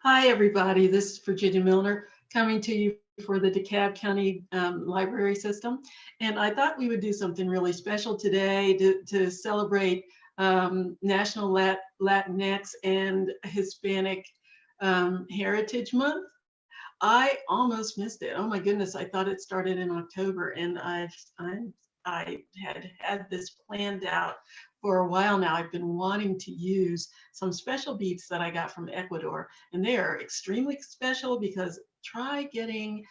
Hi, everybody. This is Virginia Milner coming to you for the DeKalb County Library System. And I thought we would do something really special today to celebrate National Latinx and Hispanic Heritage Month. I almost missed it. Oh my goodness, I thought it started in October, and I had this planned out for a while now. I've been wanting to use some special beads that I got from Ecuador, and they are extremely special because try getting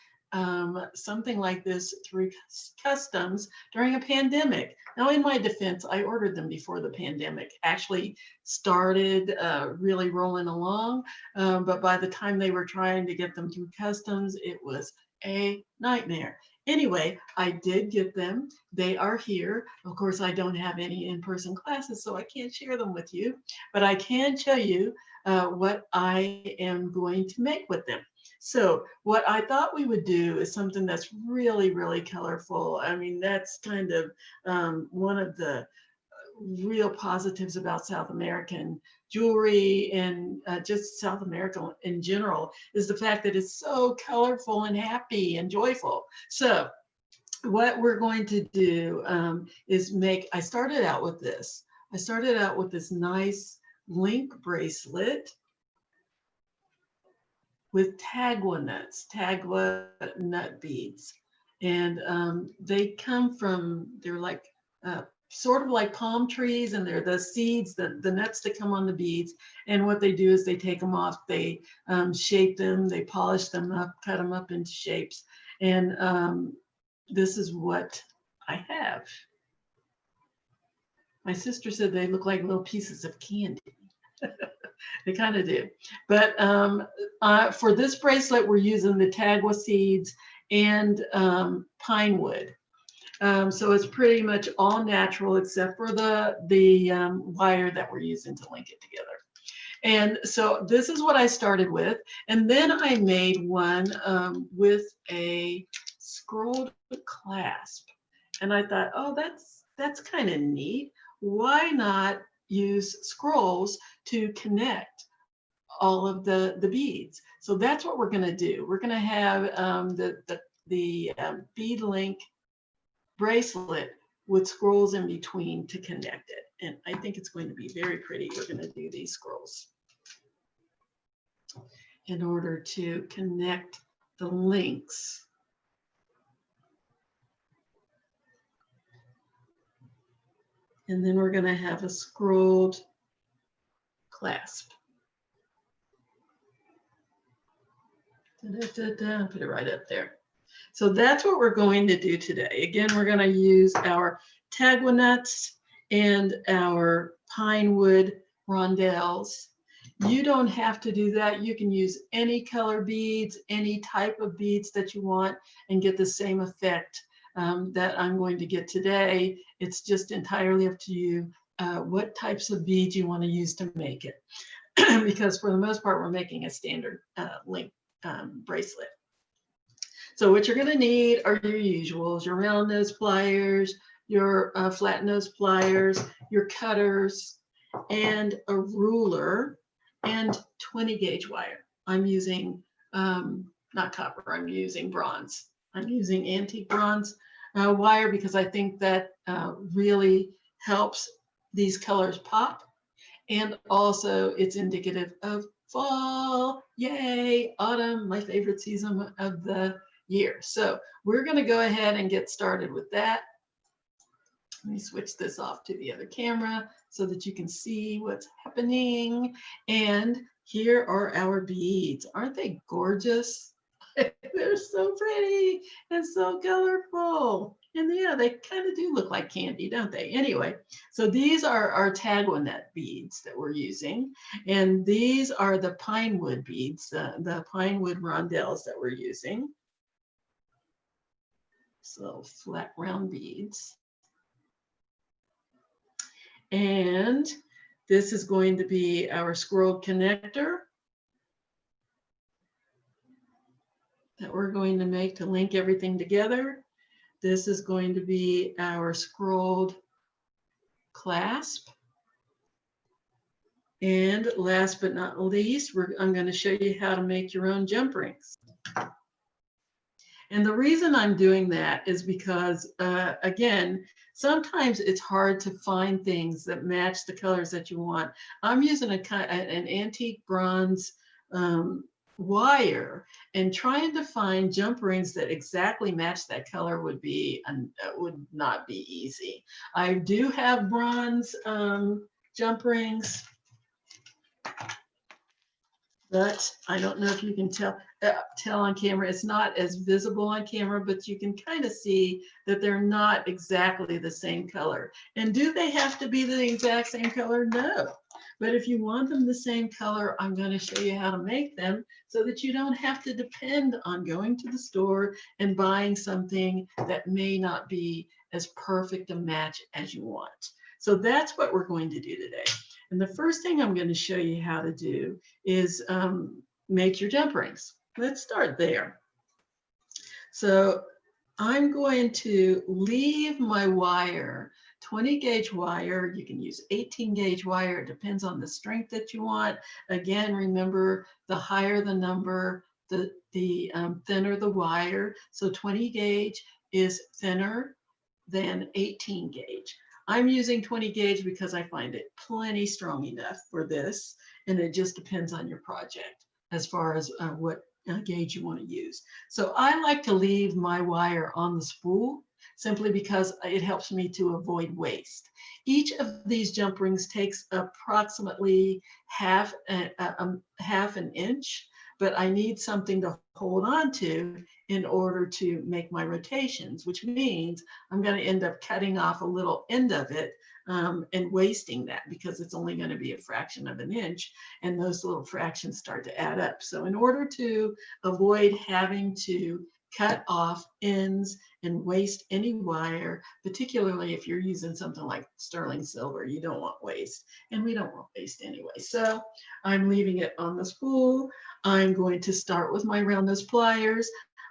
something like this through customs during a pandemic. Now, in my defense, I ordered them before the pandemic actually started really rolling along, but by the time they were trying to get them through customs, it was a nightmare. Anyway, I did get them. They are here. Of course, I don't have any in-person classes, so I can't share them with you, but I can show you what I am going to make with them. So what I thought we would do is something that's really, really colorful. I mean, that's kind of one of the real positives about South American jewelry and just South America in general is the fact that it's so colorful and happy and joyful. So what we're going to do is I started out with this. I started out with this nice link bracelet with Tagua nuts, Tagua nut beads. And they come from, they're like sort of like palm trees, and they're the seeds, the nuts that come on the beads. And what they do is they take them off, they shape them, they polish them up, cut them up into shapes. And this is what I have. My sister said they look like little pieces of candy. They kind of do. But for this bracelet, we're using the Tagua seeds and pine wood. So it's pretty much all natural except for the wire that we're using to link it together. And so this is what I started with. And then I made one with a scrolled clasp. And I thought, oh, that's kind of neat. Why not use scrolls to connect all of the beads? So that's what we're going to do. We're going to have the bead link bracelet with scrolls in between to connect it. And I think it's going to be very pretty. We're going to do these scrolls in order to connect the links. And then we're going to have a scrolled clasp. Put it right up there. So that's what we're going to do today. Again, we're going to use our Tagua nuts and our pine wood rondelles. You don't have to do that. You can use any color beads, any type of beads that you want, and get the same effect that I'm going to get today. It's just entirely up to you what types of beads you want to use to make it. Because for the most part, we're making a standard link bracelet. So what you're going to need are your usuals, your round nose pliers, your flat nose pliers, your cutters, and a ruler, and 20 gauge wire. I'm using not copper, I'm using bronze. I'm using antique bronze wire because I think that really helps these colors pop. And also it's indicative of fall, yay, autumn, my favorite season of the year. So we're going to go ahead and get started with that. Let me switch this off to the other camera so that you can see what's happening. And here are our beads. Aren't they gorgeous? They're so pretty and so colorful. And yeah, they kind of do look like candy, don't they? Anyway, so these are our Tagua nut beads that we're using. And these are the pine wood beads, the pine wood rondelles that we're using. So flat round beads. And this is going to be our scrolled connector that we're going to make to link everything together. This is going to be our scrolled clasp. And last but not least, I'm going to show you how to make your own jump rings. And the reason I'm doing that is because, again, sometimes it's hard to find things that match the colors that you want. I'm using an antique bronze wire, and trying to find jump rings that exactly match that color would not be easy. I do have bronze jump rings, but I don't know if you can tell on camera. It's not as visible on camera, but you can kind of see that they're not exactly the same color. And do they have to be the exact same color? No. But if you want them the same color, I'm going to show you how to make them so that you don't have to depend on going to the store and buying something that may not be as perfect a match as you want. So that's what we're going to do today. And the first thing I'm going to show you how to do is make your jump rings. Let's start there. So I'm going to leave my wire, 20 gauge wire. You can use 18 gauge wire. It depends on the strength that you want. Again, remember, the higher the number, the thinner the wire. So 20 gauge is thinner than 18 gauge. I'm using 20 gauge because I find it plenty strong enough for this, and it just depends on your project as far as what gauge you want to use. So I like to leave my wire on the spool simply because it helps me to avoid waste. Each of these jump rings takes approximately half an inch, but I need something to hold on to in order to make my rotations, which means I'm going to end up cutting off a little end of it and wasting that because it's only going to be a fraction of an inch, and those little fractions start to add up. So in order to avoid having to cut off ends and waste any wire, particularly if you're using something like sterling silver, you don't want waste, and we don't want waste anyway. So I'm leaving it on the spool. I'm going to start with my round nose pliers.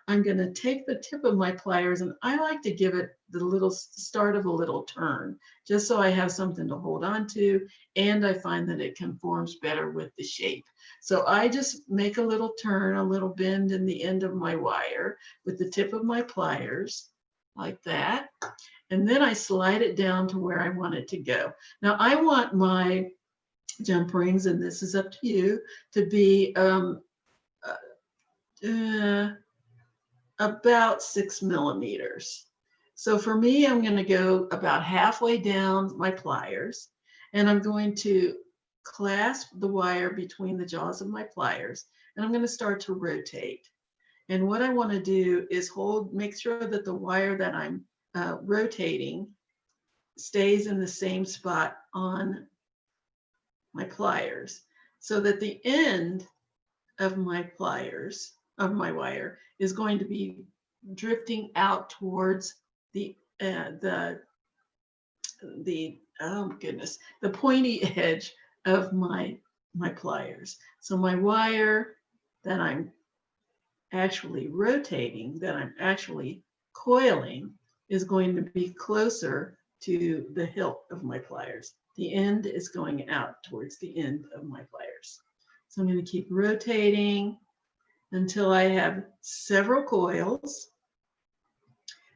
I'm going to take the tip of my pliers, and I like to give it the little start of a little turn, just so I have something to hold on to, and I find that it conforms better with the shape. So I just make a little turn, a little bend in the end of my wire with the tip of my pliers, like that. And then I slide it down to where I want it to go. Now I want my jump rings, and this is up to you, to be about 6 millimeters. So for me, I'm going to go about halfway down my pliers, and I'm going to clasp the wire between the jaws of my pliers, and I'm going to start to rotate. And what I want to do is make sure that the wire that I'm rotating stays in the same spot on my pliers, so that the end of my pliers, of my wire, is going to be drifting out towards the oh goodness, the pointy edge of my pliers. So my wire that I'm actually rotating, that I'm actually coiling, is going to be closer to the hilt of my pliers. The end is going out towards the end of my pliers. So I'm going to keep rotating until I have several coils,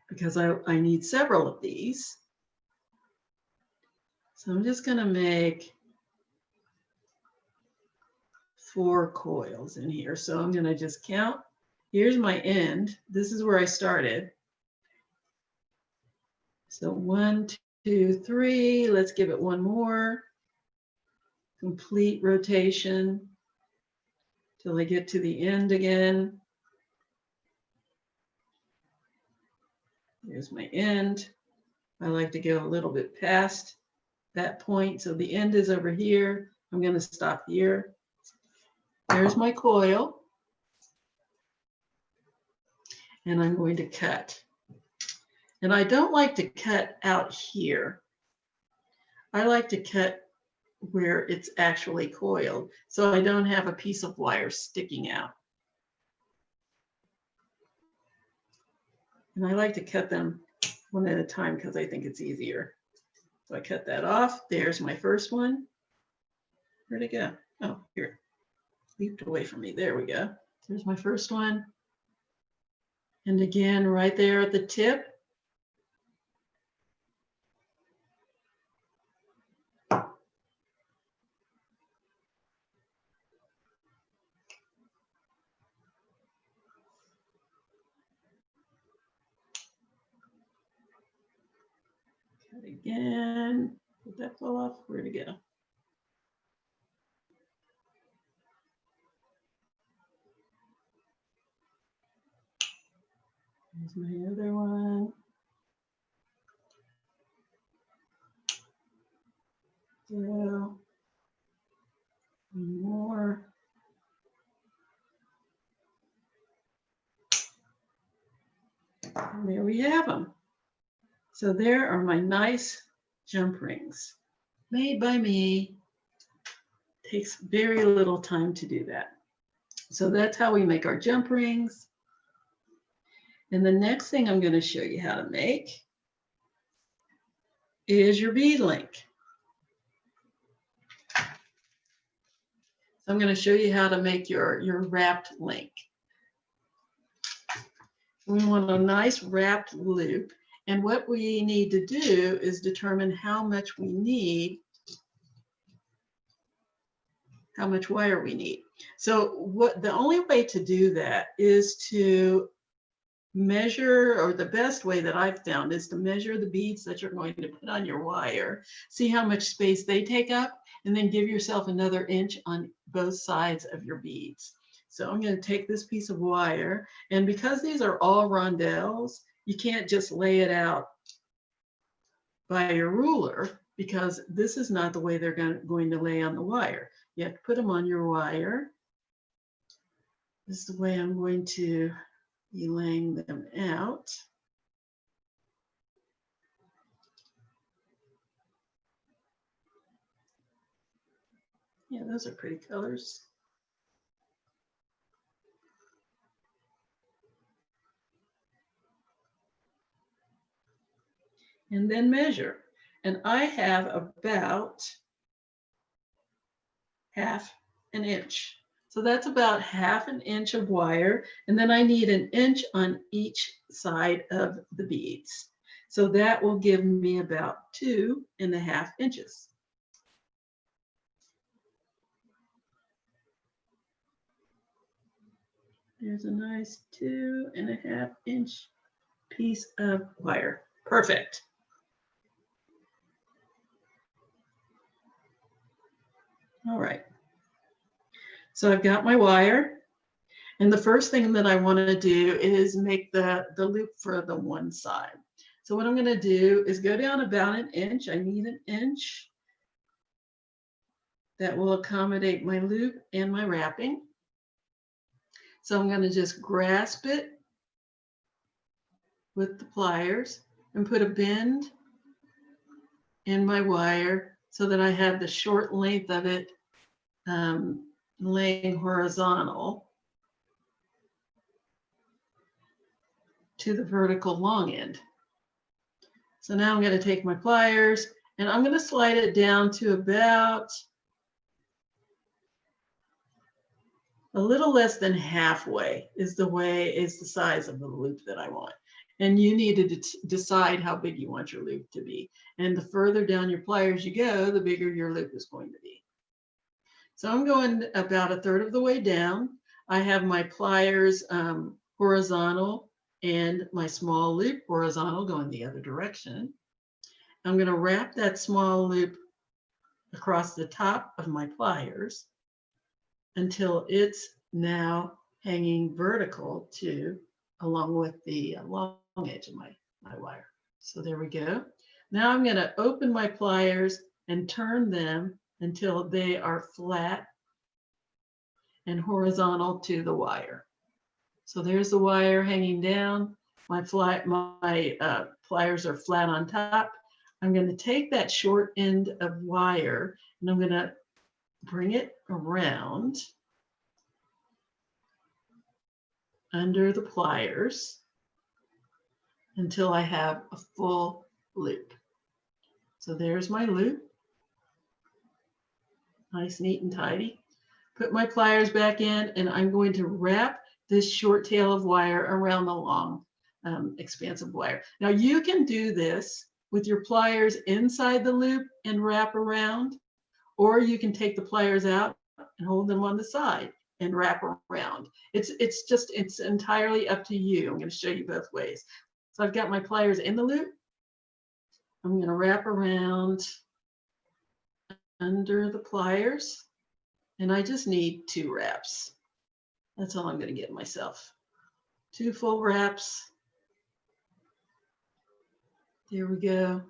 because I need several of these. So I'm just going to make 4 coils in here. So I'm going to just count. Here's my end. This is where I started. So 1, 2, 3. Let's give it one more. Complete rotation till I get to the end again. Here's my end. I like to go a little bit past that point. So the end is over here. I'm going to stop here. There's my coil. And I'm going to cut. And I don't like to cut out here. I like to cut where it's actually coiled, so I don't have a piece of wire sticking out. And I like to cut them one at a time because I think it's easier. So I cut that off. There's my first one. Where'd it go? Oh, here. Leaped away from me. There we go. There's my first one. And again, right there at the tip. Cut again. Did that fall off? Where'd it go? Here's my other one. So, one more. And there we have them. So there are my nice jump rings made by me. Takes very little time to do that. So that's how we make our jump rings. And the next thing I'm going to show you how to make is your bead link. So I'm going to show you how to make your wrapped link. We want a nice wrapped loop. And what we need to do is determine how much we need, how much wire we need. So the only way to do that is to measure, or the best way that I've found is to measure the beads that you're going to put on your wire, see how much space they take up, and then give yourself another inch on both sides of your beads. So I'm going to take this piece of wire, and because these are all rondelles, you can't just lay it out by your ruler, because this is not the way they're going to lay on the wire. You have to put them on your wire. This is the way I'm going to be laying them out. Yeah, those are pretty colors. And then measure. And I have about half an inch. So that's about half an inch of wire. And then I need an inch on each side of the beads. So that will give me about 2.5 inches. There's a nice 2.5 inch piece of wire. Perfect. All right. So I've got my wire. And the first thing that I want to do is make the loop for the one side. So what I'm going to do is go down about an inch. I need an inch. That will accommodate my loop and my wrapping. So I'm going to just grasp it with the pliers and put a bend in my wire so that I have the short length of it laying horizontal to the vertical long end. So now I'm going to take my pliers and I'm going to slide it down to about a little less than halfway is the size of the loop that I want. And you need to decide how big you want your loop to be. And the further down your pliers you go, the bigger your loop is going to be. So I'm going about 1/3 of the way down. I have my pliers horizontal and my small loop horizontal going the other direction. I'm going to wrap that small loop across the top of my pliers until it's now hanging vertical along with the long edge of my wire. So there we go. Now I'm going to open my pliers and turn them until they are flat and horizontal to the wire. So there's the wire hanging down. My pliers are flat on top. I'm going to take that short end of wire and I'm going to bring it around under the pliers until I have a full loop. So there's my loop. Nice, neat, and tidy. Put my pliers back in, and I'm going to wrap this short tail of wire around the long, expansive wire. Now you can do this with your pliers inside the loop and wrap around, or you can take the pliers out and hold them on the side and wrap around. It's entirely up to you. I'm going to show you both ways. So I've got my pliers in the loop. I'm going to wrap around under the pliers, and I just need 2 wraps. That's all I'm going to give myself. 2 full wraps. There we go.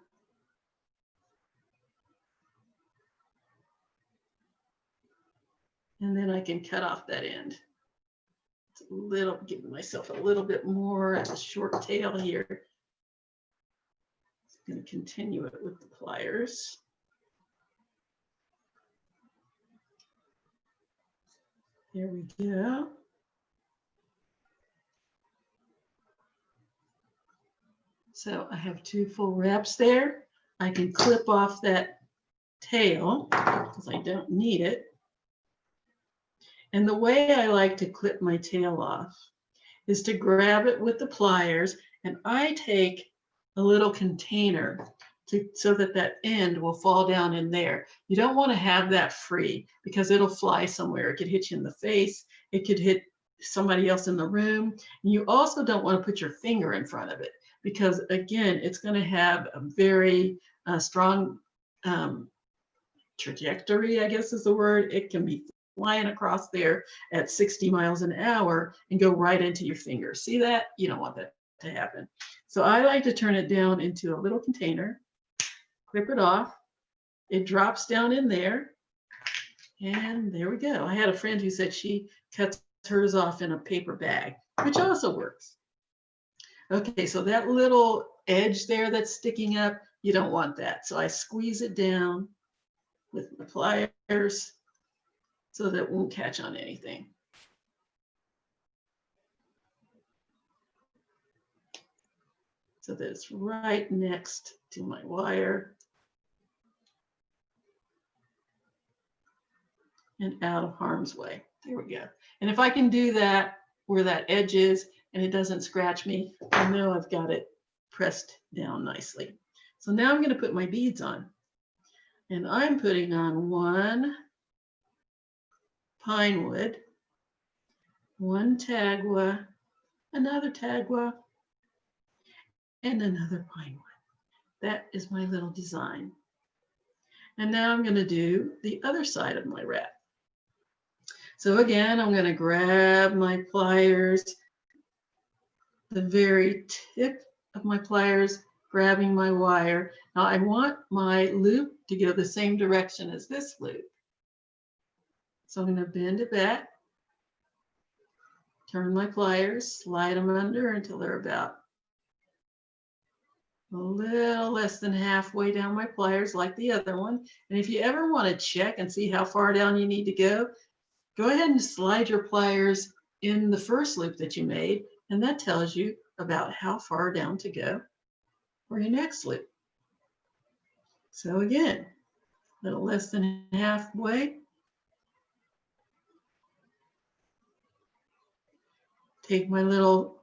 And then I can cut off that end. It's a little, giving myself a little bit more at the short tail here. I'm going to continue it with the pliers. There we go. So I have 2 full wraps there. I can clip off that tail because I don't need it. And the way I like to clip my tail off is to grab it with the pliers, and I take a little container so that that end will fall down in there. You don't want to have that free because it'll fly somewhere. It could hit you in the face. It could hit somebody else in the room. And you also don't want to put your finger in front of it because, again, it's going to have a very strong trajectory, I guess is the word. It can be flying across there at 60 miles an hour and go right into your finger. See that? You don't want that to happen. So I like to turn it down into a little container, clip it off. It drops down in there. And there we go. I had a friend who said she cuts hers off in a paper bag, which also works. Okay, so that little edge there that's sticking up, you don't want that. So I squeeze it down with the pliers so that it won't catch on anything. So that it's right next to my wire and out of harm's way. There we go. And if I can do that where that edge is and it doesn't scratch me, I know I've got it pressed down nicely. So now I'm going to put my beads on. And I'm putting on 1 pine wood, 1 Tagua, another Tagua, and another pine wood. That is my little design. And now I'm going to do the other side of my wrap. So again, I'm going to grab my pliers, the very tip of my pliers, grabbing my wire. Now I want my loop to go the same direction as this loop. So I'm going to bend it back, turn my pliers, slide them under until they're about a little less than halfway down my pliers like the other one. And if you ever want to check and see how far down you need to go ahead and slide your pliers in the first loop that you made, and that tells you about how far down to go for your next loop. So again, a little less than halfway. Take my little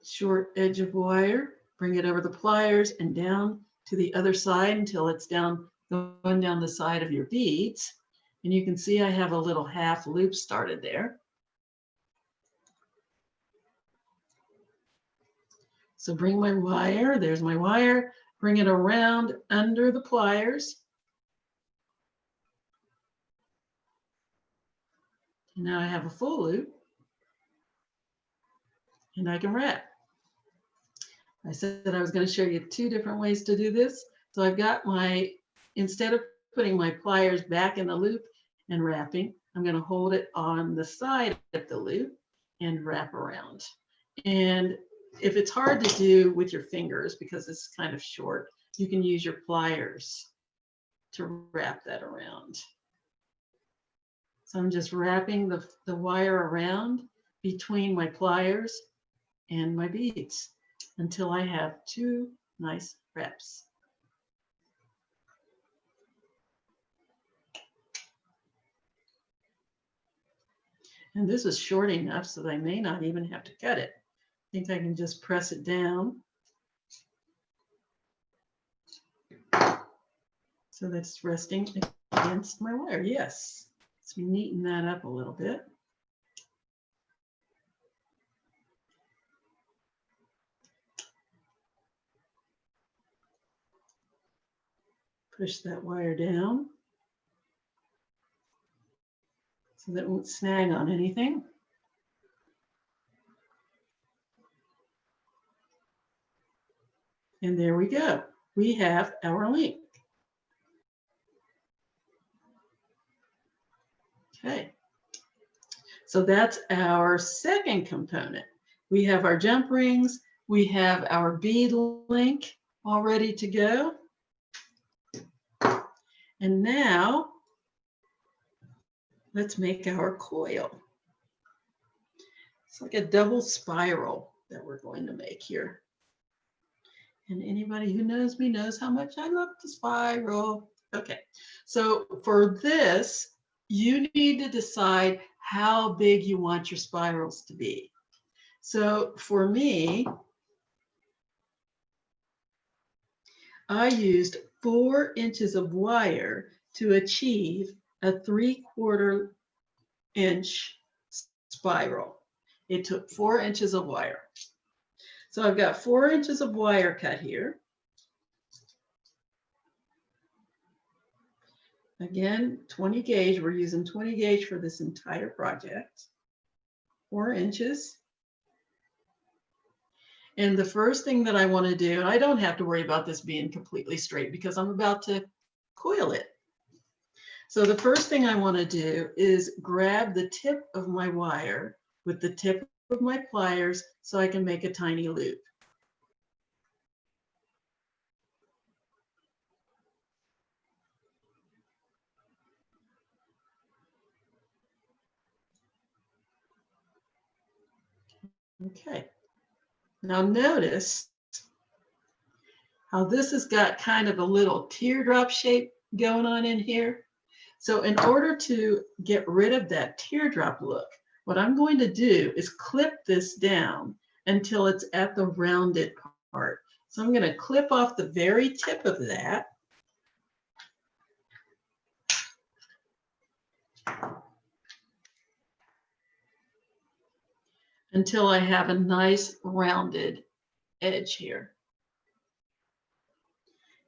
short edge of wire, bring it over the pliers and down to the other side until it's down, going down the side of your beads. And you can see I have a little half loop started there. So bring my wire, there's my wire, bring it around under the pliers. And now I have a full loop. And I can wrap. I said that I was going to show you 2 different ways to do this. So I've got my, instead of putting my pliers back in the loop and wrapping, I'm going to hold it on the side of the loop and wrap around. And if it's hard to do with your fingers because it's kind of short, you can use your pliers to wrap that around. So I'm just wrapping the wire around between my pliers and my beads until I have 2 nice wraps. And this is short enough so that I may not even have to cut it. I think I can just press it down. So that's resting against my wire. Yes. Let's neaten that up a little bit. Push that wire down so that it won't snag on anything. And there we go. We have our link. Okay. So that's our second component. We have our jump rings. We have our bead link all ready to go. And now let's make our coil. It's like a double spiral that we're going to make here. And anybody who knows me knows how much I love to spiral. Okay, so for this, you need to decide how big you want your spirals to be. So for me, I used 4 inches of wire to achieve a 3/4 inch spiral. It took 4 inches of wire. So I've got 4 inches of wire cut here. Again, 20 gauge, we're using 20 gauge for this entire project. 4 inches. And the first thing that I want to do, and I don't have to worry about this being completely straight because I'm about to coil it. So the first thing I want to do is grab the tip of my wire with the tip of my pliers so I can make a tiny loop. Okay. Now notice how this has got kind of a little teardrop shape going on in here. So in order to get rid of that teardrop look, what I'm going to do is clip this down until it's at the rounded part. So I'm going to clip off the very tip of that. Until I have a nice rounded edge here.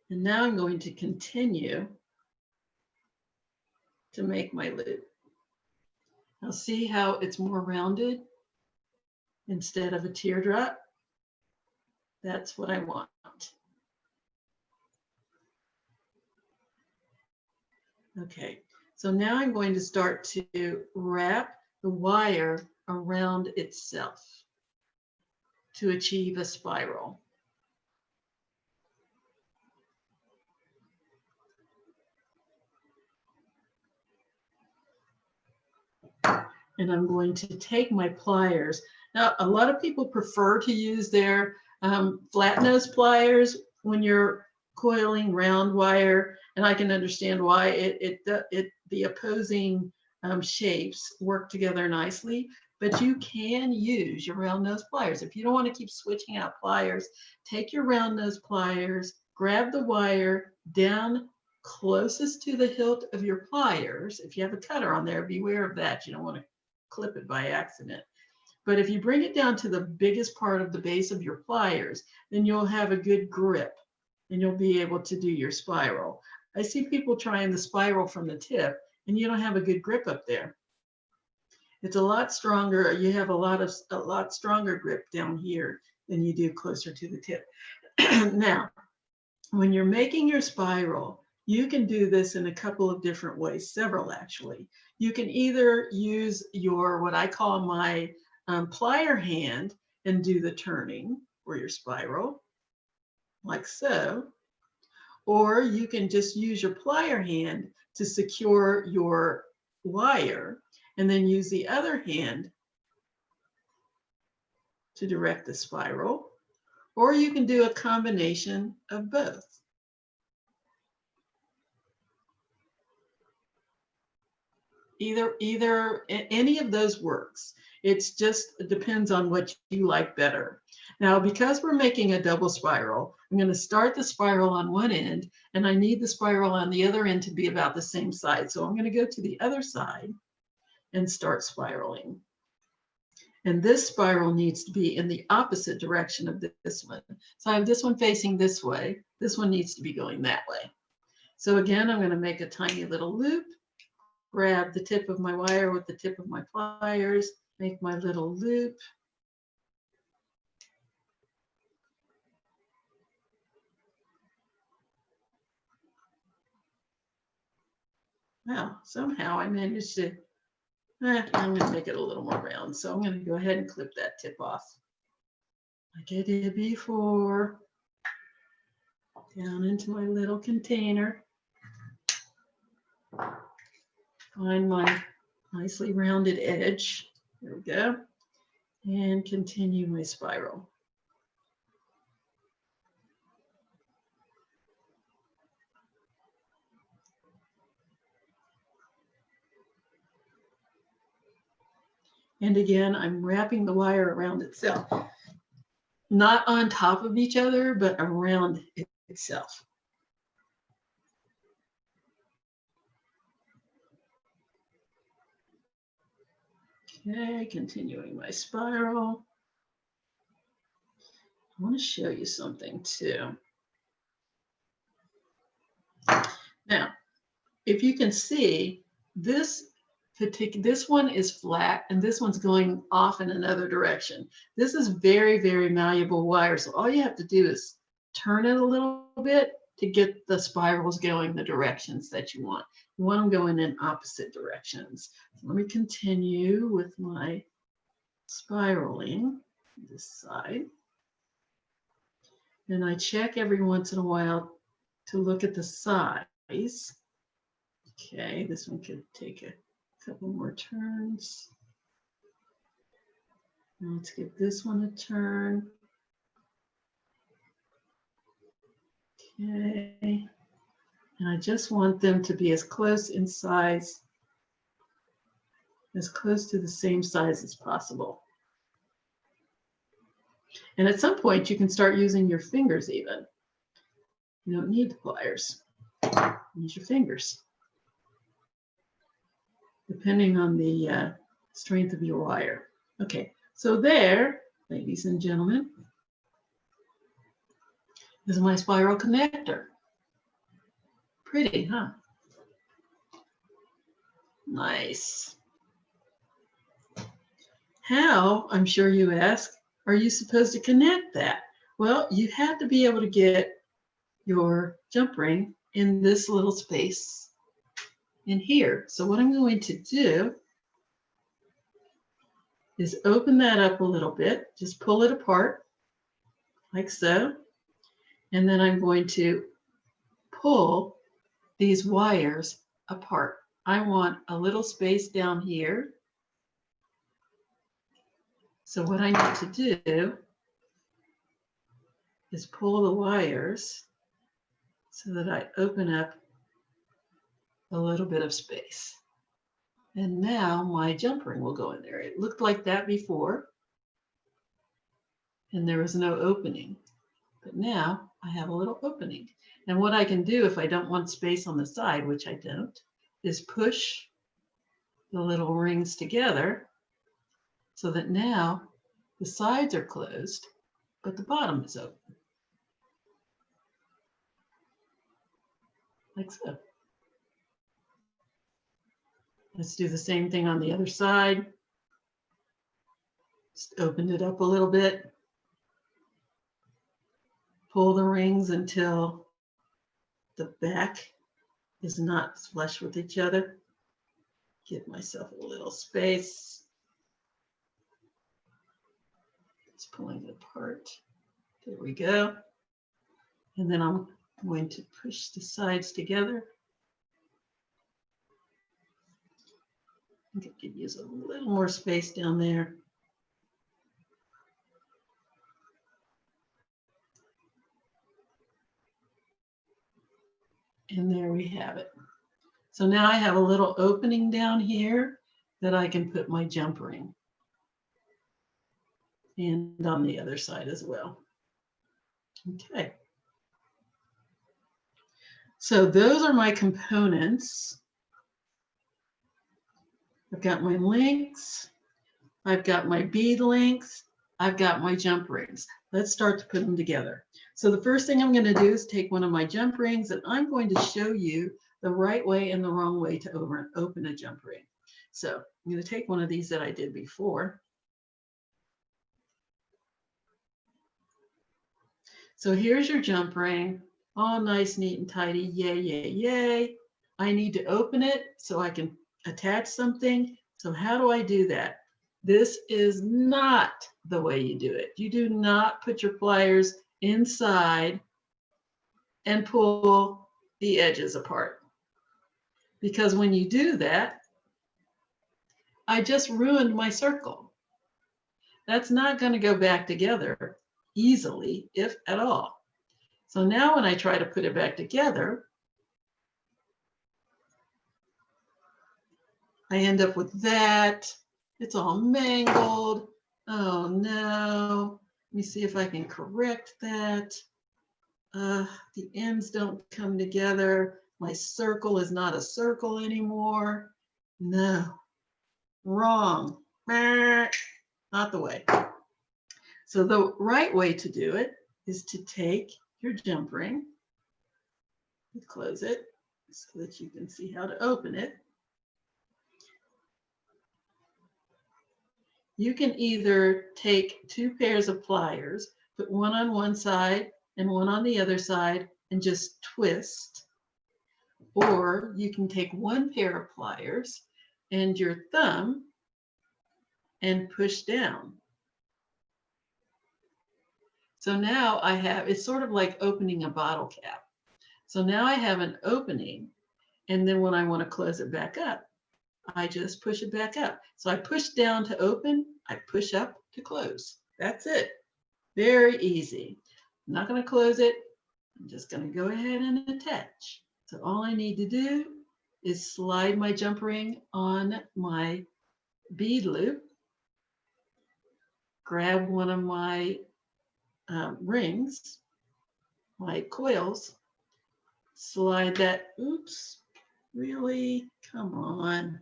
And now I'm going to continue to make my loop. Now see how it's more rounded instead of a teardrop? That's what I want. Okay, so now I'm going to start to wrap the wire around itself to achieve a spiral. And I'm going to take my pliers. Now, a lot of people prefer to use their flat nose pliers when you're coiling round wire, and I can understand why the opposing shapes work together nicely, but you can use your round nose pliers. If you don't want to keep switching out pliers, take your round nose pliers, grab the wire down closest to the hilt of your pliers. If you have a cutter on there, beware of that. You don't want to clip it by accident. But if you bring it down to the biggest part of the base of your pliers, then you'll have a good grip and you'll be able to do your spiral. I see people trying the spiral from the tip and you don't have a good grip up there. It's a lot stronger. You have a lot stronger grip down here than you do closer to the tip. Now, when you're making your spiral, you can do this in a couple of different ways, several actually. You can either use your, what I call my plier hand and do the turning for your spiral, like so. Or you can just use your plier hand to secure your wire and then use the other hand to direct the spiral. Or you can do a combination of both. any of those works. It depends on what you like better. Now, because we're making a double spiral, I'm going to start the spiral on one end, and I need the spiral on the other end to be about the same size. So I'm going to go to the other side and start spiraling. And this spiral needs to be in the opposite direction of this one. So I have this one facing this way. This one needs to be going that way. So again, I'm going to make a tiny little loop, grab the tip of my wire with the tip of my pliers, make my little loop. Wow, somehow I managed to, I'm going to make it a little more round. So I'm going to go ahead and clip that tip off like I did before. Down into my little container. Find my nicely rounded edge. There we go. And continue my spiral. And again, I'm wrapping the wire around itself. Not on top of each other, but around itself. Okay, continuing my spiral. I want to show you something too. Now, if you can see, this one is flat and this one's going off in another direction. This is very, very malleable wire. So all you have to do is turn it a little bit to get the spirals going the directions that you want. You want them going in opposite directions. So let me continue with my spiraling this side. And I check every once in a while to look at the size. Okay, this one could take a couple more turns. Now let's give this one a turn. Okay, and I just want them to be as close in size, as close to the same size as possible. And at some point you can start using your fingers even. You don't need the pliers. Use your fingers, depending on the strength of your wire. Okay, so there, ladies and gentlemen, is my spiral connector. Pretty, huh? Nice. How, I'm sure you ask, are you supposed to connect that? Well, you have to be able to get your jump ring in this little space in here. So what I'm going to do is open that up a little bit, just pull it apart like so. And then I'm going to pull these wires apart. I want a little space down here. So what I need to do is pull the wires so that I open up a little bit of space. And now my jump ring will go in there. It looked like that before, and there was no opening. But now I have a little opening. And what I can do if I don't want space on the side, which I don't, is push the little rings together so that now the sides are closed, but the bottom is open. Like so. Let's do the same thing on the other side. Just opened it up a little bit. Pull the rings until the back is not flush with each other. Give myself a little space. Just pulling it apart. There we go. And then I'm going to push the sides together. I think I could use a little more space down there. And there we have it. So now I have a little opening down here that I can put my jump ring. And on the other side as well. Okay. So those are my components. I've got my links. I've got my bead links. I've got my jump rings. Let's start to put them together. So the first thing I'm going to do is take one of my jump rings, and I'm going to show you the right way and the wrong way to open a jump ring. So I'm going to take one of these that I did before. So here's your jump ring, all nice, neat, and tidy. Yay, yay, yay. I need to open it so I can attach something. So how do I do that? This is not the way you do it. You do not put your pliers inside and pull the edges apart. Because when you do that, I just ruined my circle. That's not going to go back together easily, if at all. So now when I try to put it back together, I end up with that. It's all mangled. Oh no. Let me see if I can correct that. The ends don't come together. My circle is not a circle anymore. No, wrong. Not the way. So the right way to do it is to take your jump ring, close it so that you can see how to open it. You can either take two pairs of pliers, put one on one side and one on the other side, and just twist. Or you can take one pair of pliers and your thumb and push down. So now I have, it's sort of like opening a bottle cap. So now I have an opening, and then when I want to close it back up, I just push it back up. So I push down to open, I push up to close. That's it. Very easy. I'm not going to close it. I'm just going to go ahead and attach. So all I need to do is slide my jump ring on my bead loop, grab one of my rings, my coils, slide that, oops, really, come on.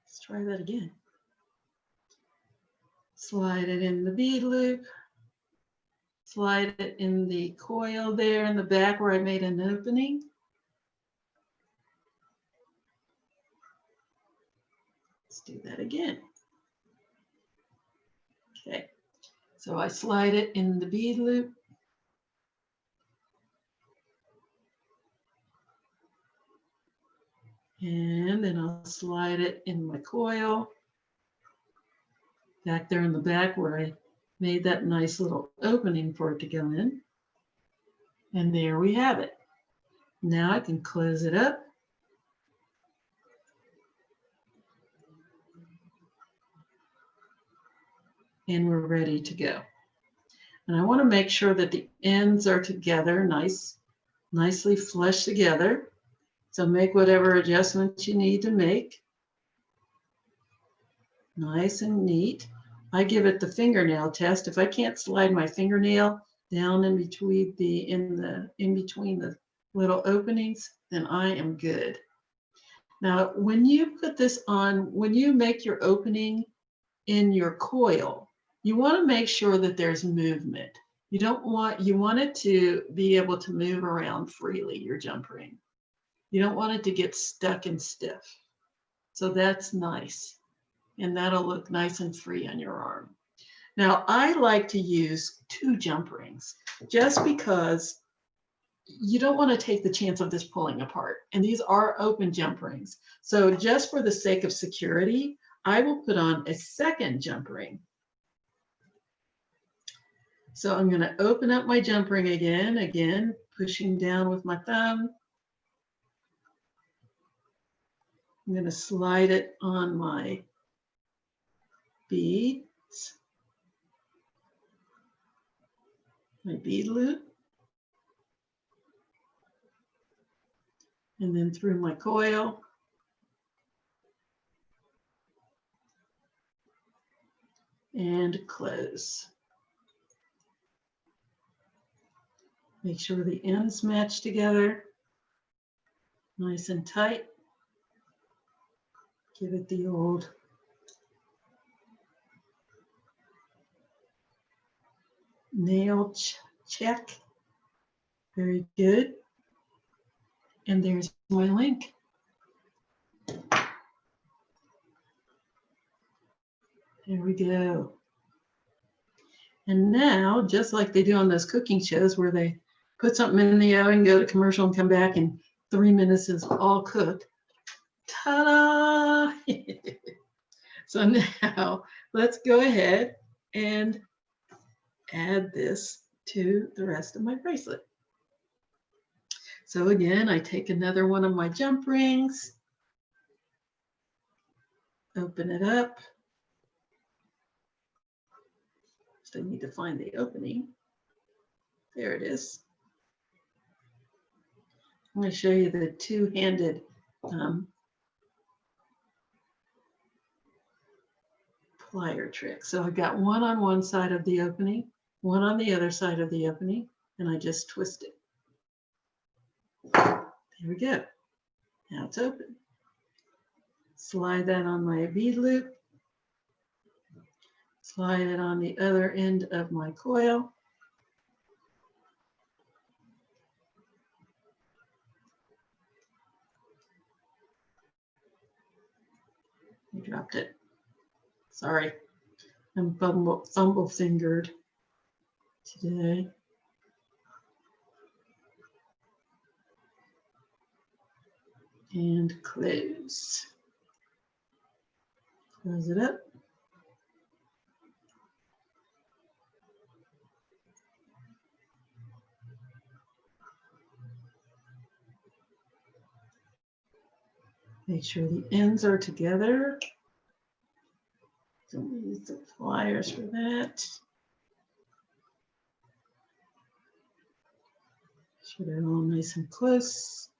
Let's try that again. Slide it in the bead loop, slide it in the coil there in the back where I made an opening. Let's do that again. Okay, so I slide it in the bead loop. And then I'll slide it in my coil. Back there in the back where I made that nice little opening for it to go in. And there we have it. Now I can close it up. And we're ready to go. And I want to make sure that the ends are together, nicely flush together. So make whatever adjustments you need to make. Nice and neat. I give it the fingernail test. If I can't slide my fingernail down in between the little openings, then I am good. Now, when you put this on, when you make your opening in your coil, you want to make sure that there's movement. You want it to be able to move around freely, your jump ring. You don't want it to get stuck and stiff. So that's nice. And that'll look nice and free on your arm. Now, I like to use two jump rings just because you don't want to take the chance of this pulling apart. And these are open jump rings. So just for the sake of security, I will put on a second jump ring. So I'm going to open up my jump ring again, pushing down with my thumb. I'm going to slide it on my beads, my bead loop. and then through my coil. And close. Make sure the ends match together, nice and tight. Give it the old nail check. Very good. And there's my link. There we go. And now, just like they do on those cooking shows where they put something in the oven, go to commercial and come back in 3 minutes is all cooked. Ta-da! So now let's go ahead and add this to the rest of my bracelet. So again, I take another one of my jump rings, open it up. I need to find the opening. There it is. I'm going to show you the two-handed plier trick. So I've got one on one side of the opening, one on the other side of the opening, and I just twist it. There we go. Now it's open. Slide that on my bead loop. Slide it on the other end of my coil. I dropped it. Sorry, I'm fumble fingered today. And close. Close it up. Make sure the ends are together. Don't use the pliers for that. Make sure they're all nice and close.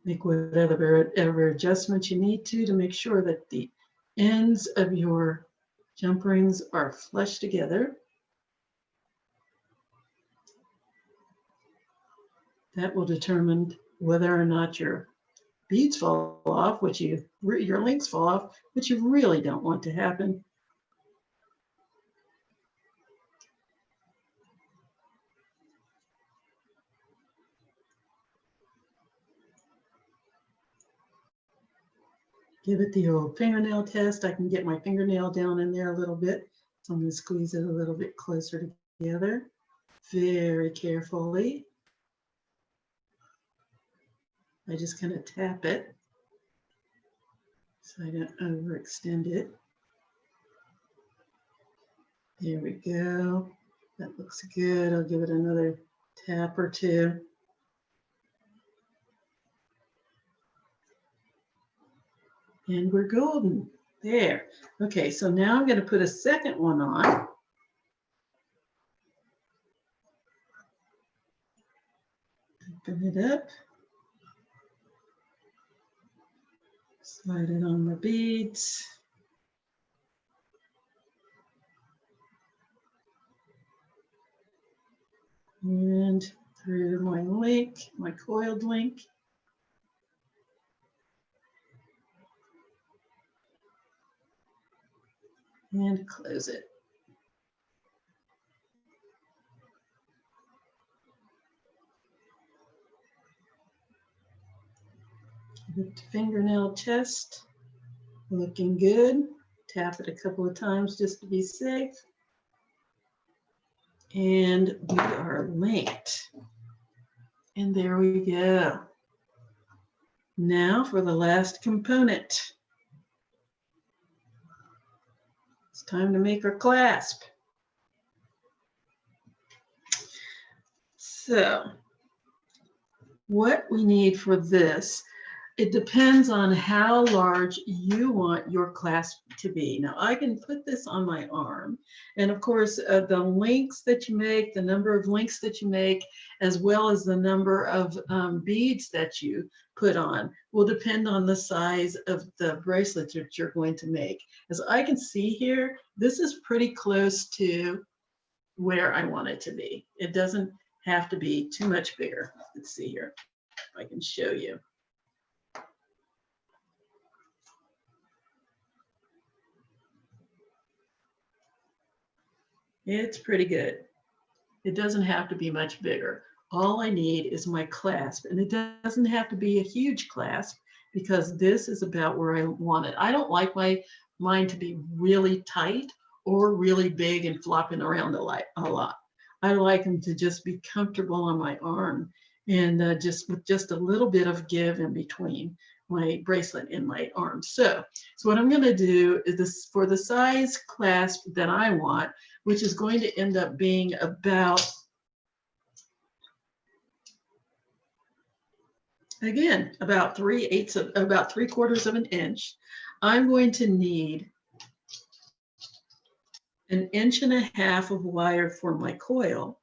Make whatever adjustments you need to make sure that the ends of your jump rings are flush together. That will determine whether or not your beads fall off, your links fall off, which you really don't want to happen. Give it the old fingernail test. I can get my fingernail down in there a little bit. So I'm going to squeeze it a little bit closer together, very carefully. I just kind of tap it so I don't overextend it. There we go. That looks good. I'll give it another tap or two. And we're golden. There. Okay, so now I'm going to put a second one on. Open it up. Slide it on the beads. And through my link, my coiled link. And close it. Give it the fingernail test. Looking good. Tap it a couple of times just to be safe. And we are linked. And there we go. Now for the last component. It's time to make our clasp. So what we need for this, It depends on how large you want your clasp to be. Now I can put this on my arm, and of course the links that you make, the number of links that you make, as well as the number of beads that you put on will depend on the size of the bracelet that you're going to make. As I can see here, this is pretty close to where I want it to be. It doesn't have to be too much bigger. Let's see here, if I can show you. It's pretty good. It doesn't have to be much bigger. All I need is my clasp, and it doesn't have to be a huge clasp because this is about where I want it. I don't like mine to be really tight or really big and flopping around a lot. I like them to just be comfortable on my arm and just with just a little bit of give in between my bracelet and my arm. So what I'm going to do is this for the size clasp that I want, which is going to end up being about, again, about 3/4 of an inch. I'm going to need 1.5 inches of wire for my coil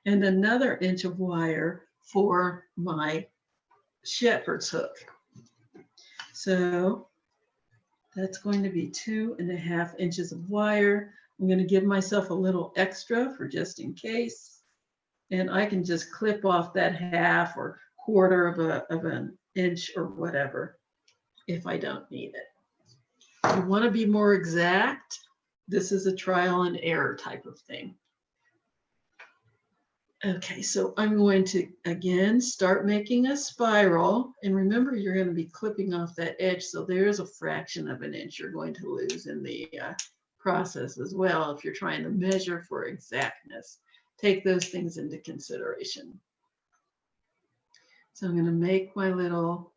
and another inch of wire for my shepherd's hook. So that's going to be 2.5 inches of wire. I'm going to give myself a little extra for just in case. And I can just clip off that 1/2 or 1/4 of an inch or whatever if I don't need it. If you want to be more exact, this is a trial and error type of thing. Okay, so I'm going to, again, start making a spiral. And remember, you're going to be clipping off that edge. So there's a fraction of an inch you're going to lose in the process as well if you're trying to measure for exactness. Take those things into consideration. So I'm going to make my little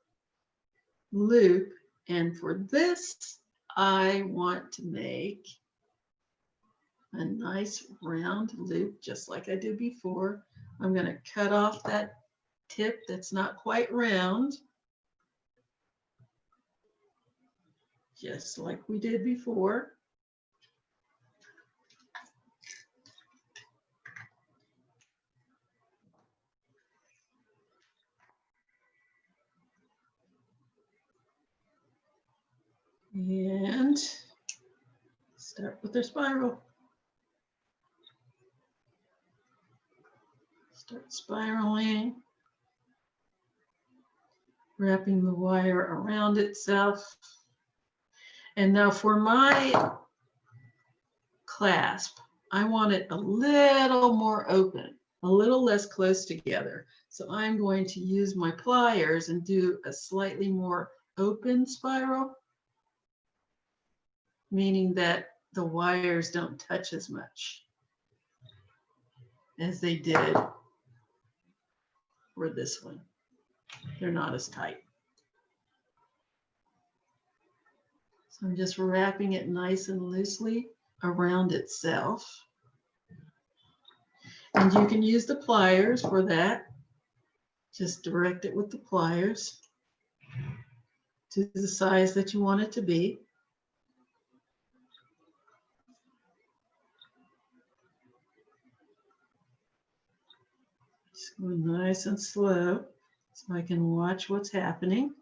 loop. And for this, I want to make a nice round loop, just like I did before. I'm going to cut off that tip that's not quite round, just like we did before. And start with their spiral. Start spiraling, wrapping the wire around itself. And now for my clasp, I want it a little more open, a little less close together. So I'm going to use my pliers and do a slightly more open spiral, meaning that the wires don't touch as much as they did for this one. They're not as tight. So I'm just wrapping it nice and loosely around itself. And you can use the pliers for that. Just direct it with the pliers to the size that you want it to be. Just go nice and slow so I can watch what's happening.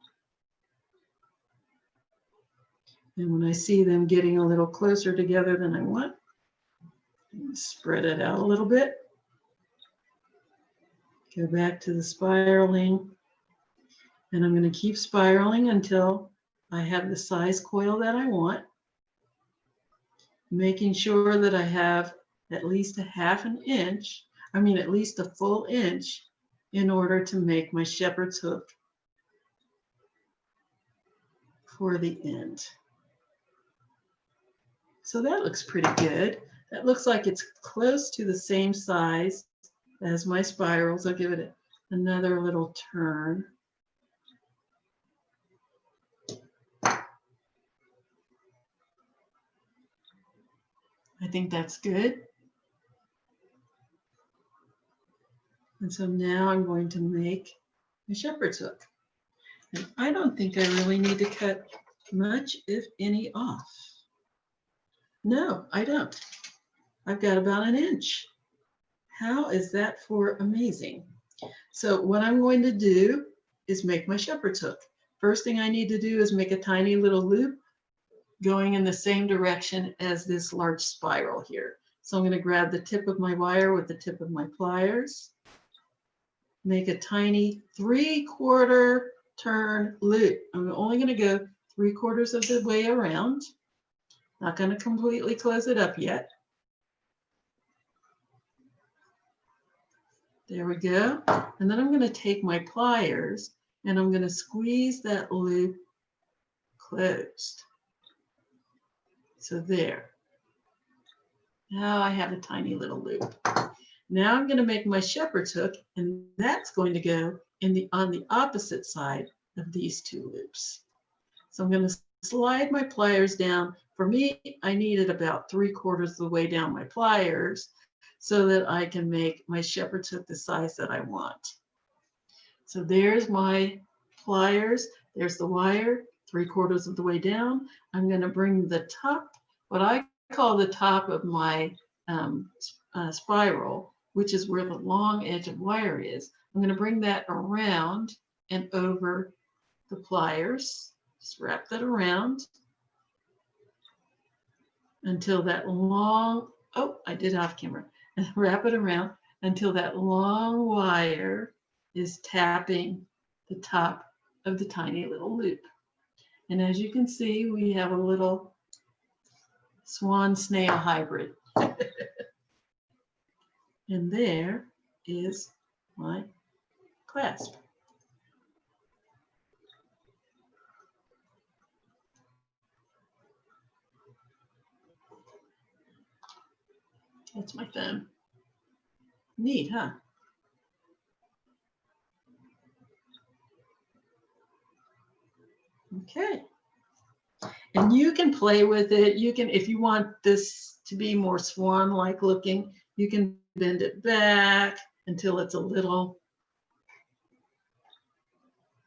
And when I see them getting a little closer together than I want, spread it out a little bit. Go back to the spiraling. And I'm going to keep spiraling until I have the size coil that I want. Making sure that I have at least at least a full inch in order to make my shepherd's hook for the end. So that looks pretty good. That looks like it's close to the same size as my spirals. I'll give it another little turn. I think that's good. And so now I'm going to make a shepherd's hook. And I don't think I really need to cut much, if any, off. No, I don't. I've got about 1 inch. How is that for amazing? So what I'm going to do is make my shepherd's hook. First thing I need to do is make a tiny little loop going in the same direction as this large spiral here. So I'm going to grab the tip of my wire with the tip of my pliers, make a tiny 3/4 turn loop. I'm only going to go 3/4 of the way around. Not going to completely close it up yet. There we go. And then I'm going to take my pliers and I'm going to squeeze that loop closed. So there. Now I have a tiny little loop. Now I'm going to make my shepherd's hook, and that's going to go on the opposite side of these 2 loops. So I'm going to slide my pliers down. For me, I needed about 3/4 of the way down my pliers so that I can make my shepherd's hook the size that I want. So there's my pliers. There's the wire, 3/4 of the way down. I'm going to bring the top, what I call the top of my spiral, which is where the long edge of wire is. I'm going to bring that around and over the pliers. Just wrap that around until that long, oh, I did off camera. Wrap it around until that long wire is tapping the top of the tiny little loop. And as you can see, we have a little swan snail hybrid. And there is my clasp. That's my thumb. Neat, huh? Okay. And you can play with it. You can, if you want this to be more swan-like looking, you can bend it back until it's a little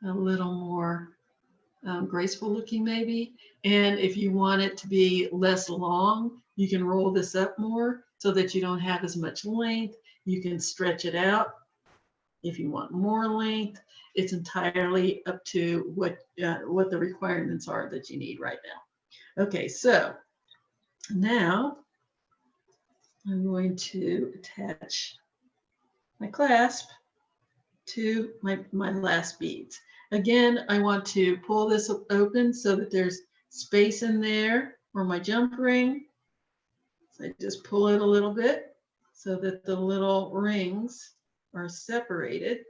more graceful looking maybe. And if you want it to be less long, you can roll this up more so that you don't have as much length. You can stretch it out if you want more length. It's entirely up to what the requirements are that you need right now. Okay, so now I'm going to attach my clasp to my last beads. Again, I want to pull this open so that there's space in there for my jump ring. So I just pull it a little bit so that the little rings are separated.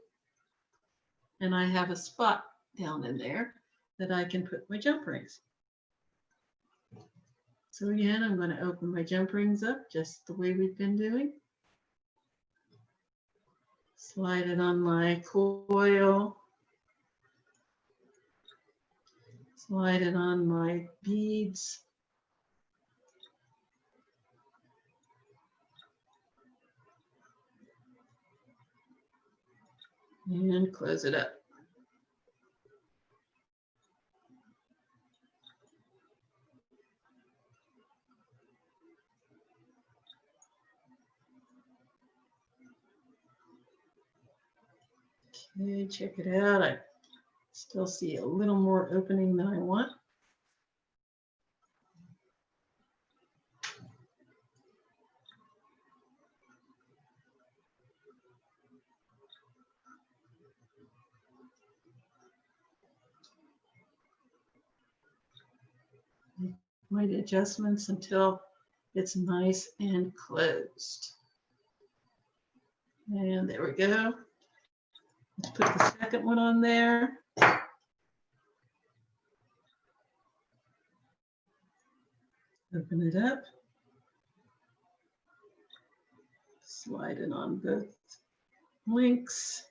And I have a spot down in there that I can put my jump rings. So again, I'm going to open my jump rings up just the way we've been doing. Slide it on my coil. Slide it on my beads. And close it up. Okay, check it out. I still see a little more opening than I want. Make my adjustments until it's nice and closed. And there we go. Let's put the second one on there. Open it up. Slide it on both links.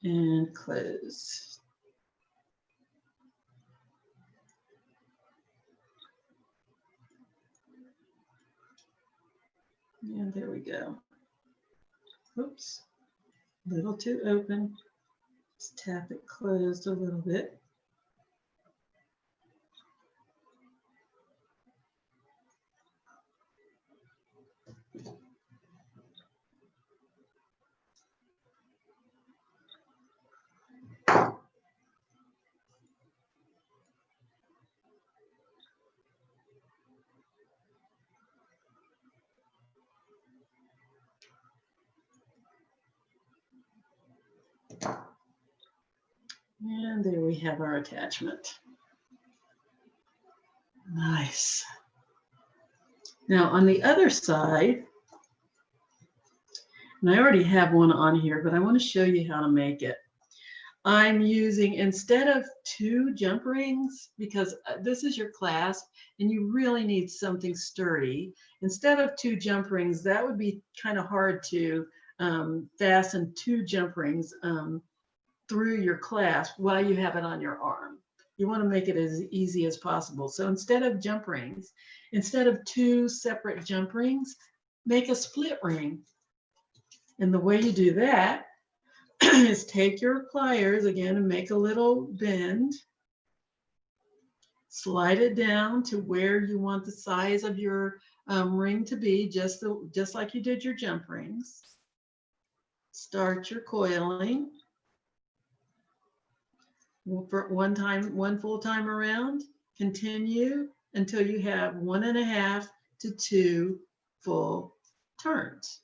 And close. And there we go. Oops, a little too open. Just tap it closed a little bit. And there we have our attachment. Nice. Now on the other side, and I already have one on here, but I want to show you how to make it. I'm using, instead of 2 jump rings, because this is your clasp and you really need something sturdy. Instead of 2 jump rings, that would be kind of hard to fasten 2 jump rings through your clasp while you have it on your arm. You want to make it as easy as possible. So instead of jump rings, instead of 2 separate jump rings, make a split ring. And the way you do that is take your pliers again and make a little bend. Slide it down to where you want the size of your ring to be, just like you did your jump rings. Start your coiling. For one full time around. Continue until you have 1.5 to 2 full turns.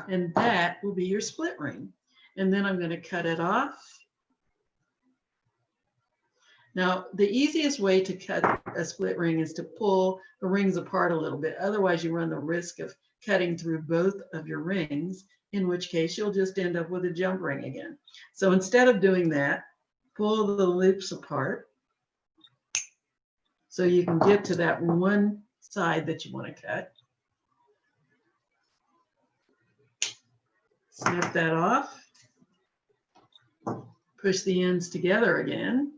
And that will be your split ring. And then I'm going to cut it off. Now, the easiest way to cut a split ring is to pull the rings apart a little bit. Otherwise, you run the risk of cutting through both of your rings, in which case you'll just end up with a jump ring again. So instead of doing that, pull the loops apart so you can get to that one side that you want to cut. Snip that off. Push the ends together again.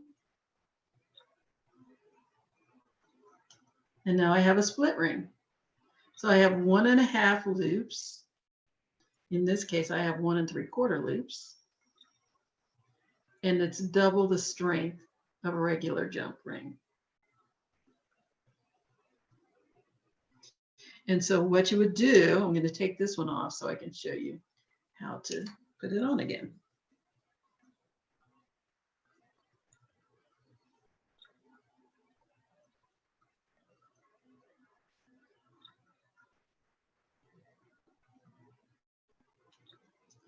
And now I have a split ring. So I have 1.5 loops. In this case, I have 1 3/4 loops. And it's double the strength of a regular jump ring. And so what you would do, I'm going to take this one off so I can show you how to put it on again.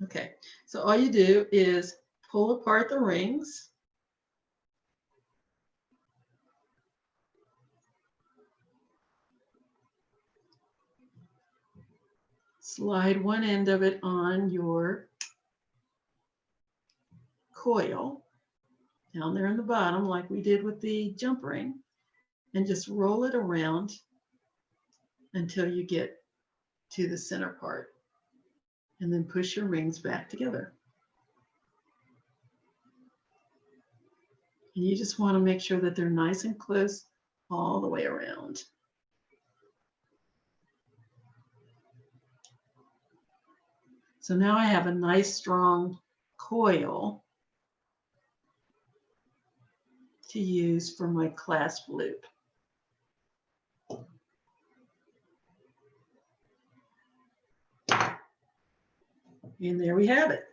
Okay, so all you do is pull apart the rings. Slide one end of it on your coil down there in the bottom like we did with the jump ring, and just roll it around until you get to the center part, and then push your rings back together. And you just want to make sure that they're nice and close all the way around. So now I have a nice strong coil to use for my clasp loop. And there we have it.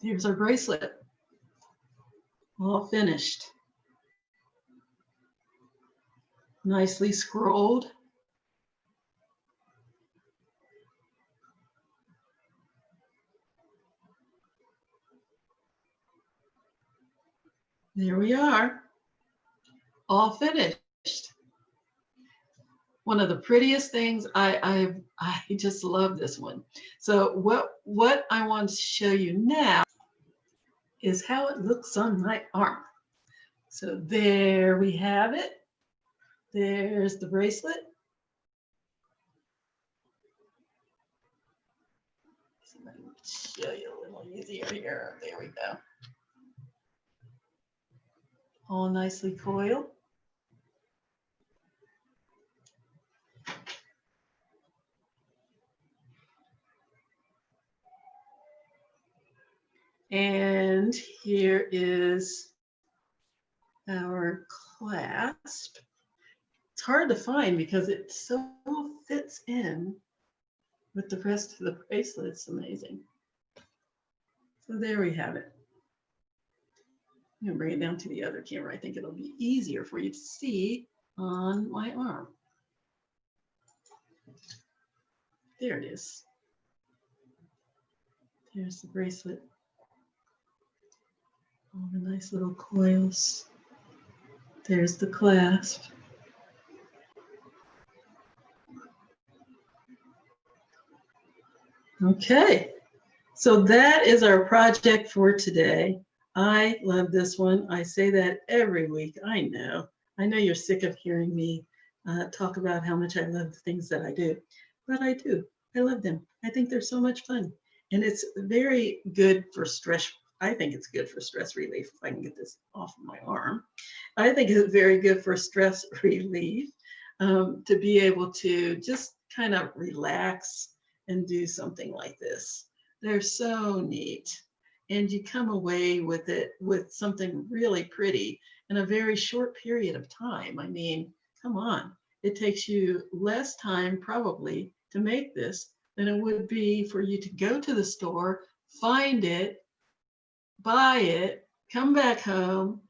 Here's our bracelet, all finished. Nicely scrolled. There we are, all finished. One of the prettiest things, I just love this one. So what I want to show you now is how it looks on my arm. So there we have it. There's the bracelet. See if I can show you a little easier here. There we go. all nicely coiled. And here is our clasp. It's hard to find because it so fits in with the rest of the bracelet. It's amazing. So there we have it. I'm going to bring it down to the other camera. I think it'll be easier for you to see on my arm. There it is. There's the bracelet. All the nice little coils. There's the clasp. Okay, so that is our project for today. I love this one. I say that every week. I know you're sick of hearing me talk about how much I love the things that I do, but I do. I love them. I think they're so much fun. And it's very good for stress. I think it's good for stress relief. If I can get this off of my arm. I think it's very good for stress relief to be able to just kind of relax and do something like this. They're so neat. And you come away with it with something really pretty in a very short period of time. I mean, come on. It takes you less time probably to make this than it would be for you to go to the store, find it, buy it, come back home.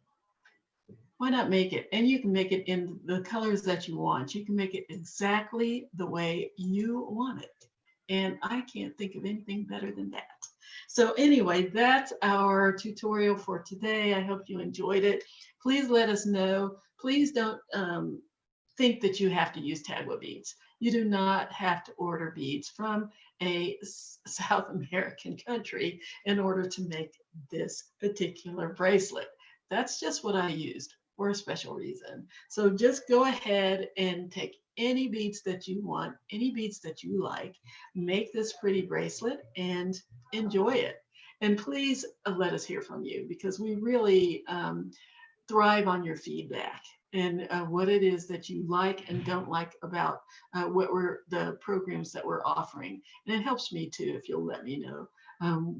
Why not make it? And you can make it in the colors that you want. You can make it exactly the way you want it. And I can't think of anything better than that. So anyway, that's our tutorial for today. I hope you enjoyed it. Please let us know. Please don't think that you have to use Tagua beads. You do not have to order beads from a South American country in order to make this particular bracelet. That's just what I used for a special reason. So just go ahead and take any beads that you want, any beads that you like, make this pretty bracelet and enjoy it. And please let us hear from you because we really thrive on your feedback and what it is that you like and don't like about the programs that we're offering. And it helps me too if you'll let me know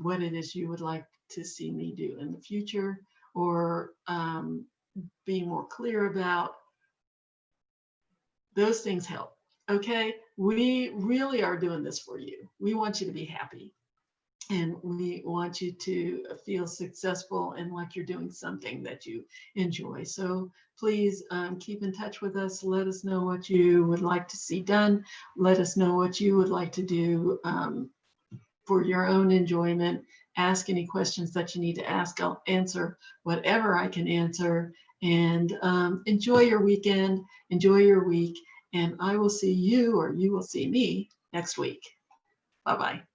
what it is you would like to see me do in the future or be more clear about. Those things help. Okay, we really are doing this for you. We want you to be happy and we want you to feel successful and like you're doing something that you enjoy. So please keep in touch with us. Let us know what you would like to see done. Let us know what you would like to do for your own enjoyment. Ask any questions that you need to ask. I'll answer whatever I can answer. And enjoy your weekend, enjoy your week, and I will see you or you will see me next week. Bye-bye.